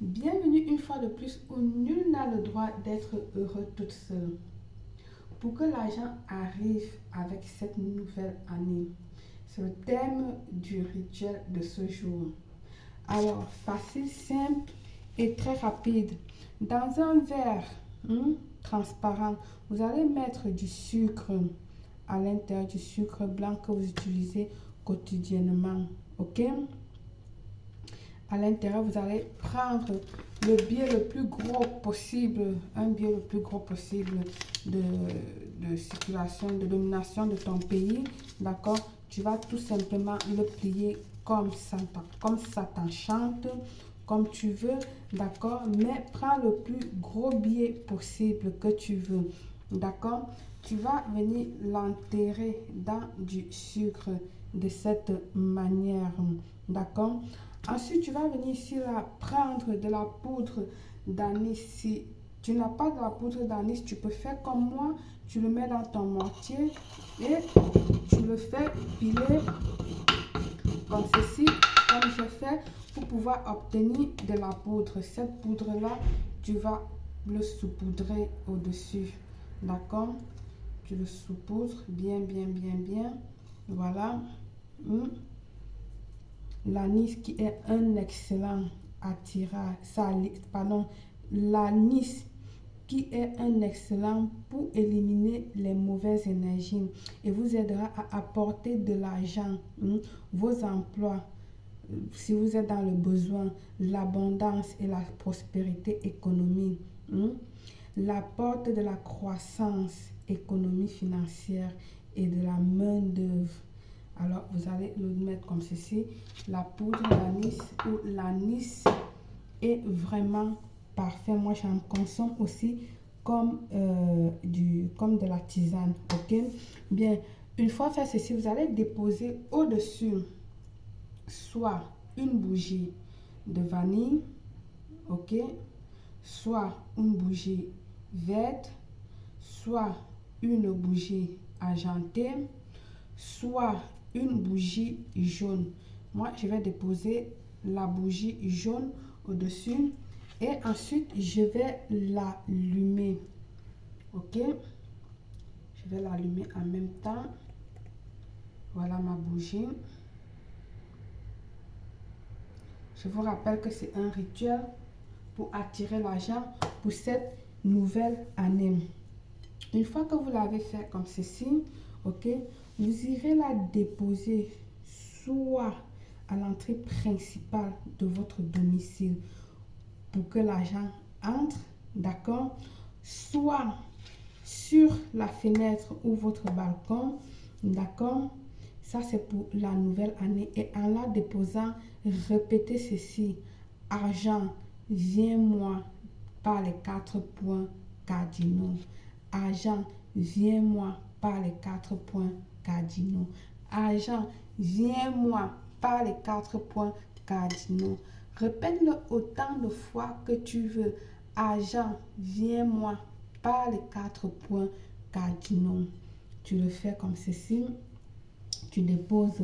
Bienvenue une fois de plus où nul n'a le droit d'être heureux toute seule. Pour que l'argent arrive avec cette nouvelle année, c'est le thème du rituel de ce jour. Alors, facile, simple et très rapide. Dans un verre transparent, vous allez mettre du sucre à l'intérieur, du sucre blanc que vous utilisez quotidiennement. Ok? À l'intérieur, vous allez prendre le billet le plus gros possible, un billet le plus gros possible de circulation, de domination de ton pays, d'accord? Tu vas tout simplement le plier comme ça t'enchante, comme tu veux, d'accord? Mais prends le plus gros billet possible que tu veux, d'accord? Tu vas venir l'enterrer dans du sucre de cette manière, d'accord? Ensuite, tu vas venir ici là, prendre de la poudre d'anis. Si tu n'as pas de la poudre d'anis, tu peux faire comme moi. Tu le mets dans ton mortier et tu le fais piler comme ceci, comme je fais, pour pouvoir obtenir de la poudre. Cette poudre-là, tu vas le saupoudrer au-dessus. D'accord? Tu le saupoudres bien, bien, bien, bien. Voilà. L'anis qui est un excellent attirant, pardon, l'anis qui est un excellent pour éliminer les mauvaises énergies et vous aidera à apporter de l'argent, vos emplois, si vous êtes dans le besoin, l'abondance et la prospérité économique, l'apporte de la croissance économique financière et de la main d'œuvre. Alors, vous allez le mettre comme ceci. La poudre d'anis ou l'anis est vraiment parfait. Moi, j'en consomme aussi comme, comme de la tisane. Ok? Bien, une fois fait ceci, vous allez déposer au-dessus soit une bougie de vanille, ok? Soit une bougie verte, soit une bougie argentée, soit une bougie jaune. Moi, je vais déposer la bougie jaune au-dessus et ensuite, je vais l'allumer. Ok? Je vais l'allumer en même temps. Voilà ma bougie. Je vous rappelle que c'est un rituel pour attirer l'argent pour cette nouvelle année. Une fois que vous l'avez fait comme ceci, ok, vous irez la déposer soit à l'entrée principale de votre domicile pour que l'argent entre, d'accord, soit sur la fenêtre ou votre balcon, d'accord. Ça, c'est pour la nouvelle année. Et en la déposant, répétez ceci. Argent, viens-moi par les 4 points cardinaux. Argent, viens-moi par les 4 points cardinaux. Argent, viens-moi par les 4 points cardinaux. Répète-le autant de fois que tu veux. Argent, viens-moi par les 4 points cardinaux. Tu le fais comme ceci. Tu déposes,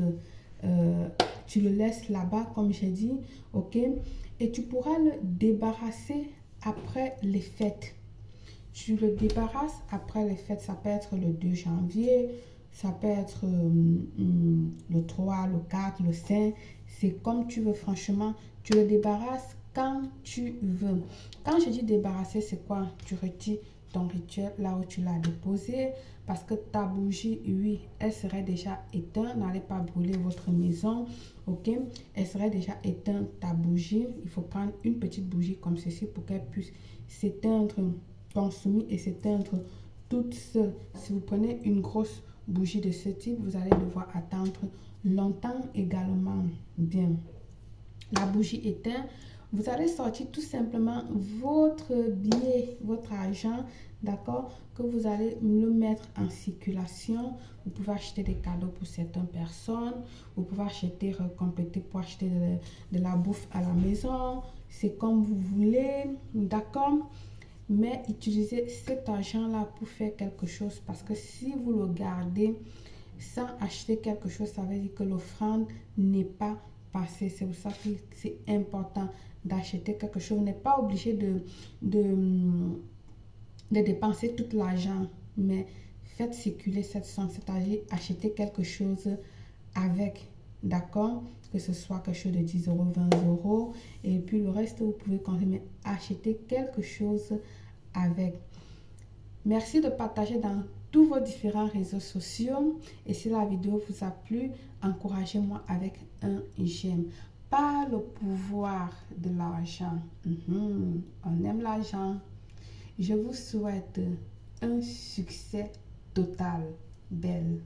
tu le laisses là-bas, comme j'ai dit, ok? Et tu pourras le débarrasser après les fêtes. Tu le débarrasses après les fêtes. Ça peut être le 2 janvier, ça peut être le 3, le 4, le 5. C'est comme tu veux, franchement. Tu le débarrasses quand tu veux. Quand je dis débarrasser, c'est quoi? Tu retires ton rituel là où tu l'as déposé parce que ta bougie, oui, elle serait déjà éteinte. N'allez pas brûler votre maison, ok? Elle serait déjà éteinte, ta bougie. Il faut prendre une petite bougie comme ceci pour qu'elle puisse s'éteindre, consumer et s'éteindre toute seule. Si vous prenez une grosse bougie de ce type, vous allez devoir attendre longtemps également. Bien, la bougie éteinte, vous allez sortir tout simplement votre billet, votre argent, d'accord, que vous allez le mettre en circulation. Vous pouvez acheter des cadeaux pour certaines personnes, vous pouvez acheter, compléter pour acheter de la bouffe à la maison. C'est comme vous voulez, d'accord. Mais utilisez cet argent-là pour faire quelque chose parce que si vous le gardez sans acheter quelque chose, ça veut dire que l'offrande n'est pas passer. C'est pour ça que c'est important d'acheter quelque chose. Vous n'êtes pas obligé de dépenser tout l'argent, mais faites circuler cette somme, c'est-à-dire acheter quelque chose avec, d'accord? Que ce soit quelque chose de 10 euros, 20 euros, et puis le reste, vous pouvez consommer, acheter quelque chose avec. Merci de partager dans tous vos différents réseaux sociaux. Et si la vidéo vous a plu, encouragez-moi avec un j'aime. Par le pouvoir de l'argent. On aime l'argent. Je vous souhaite un succès total. Belle.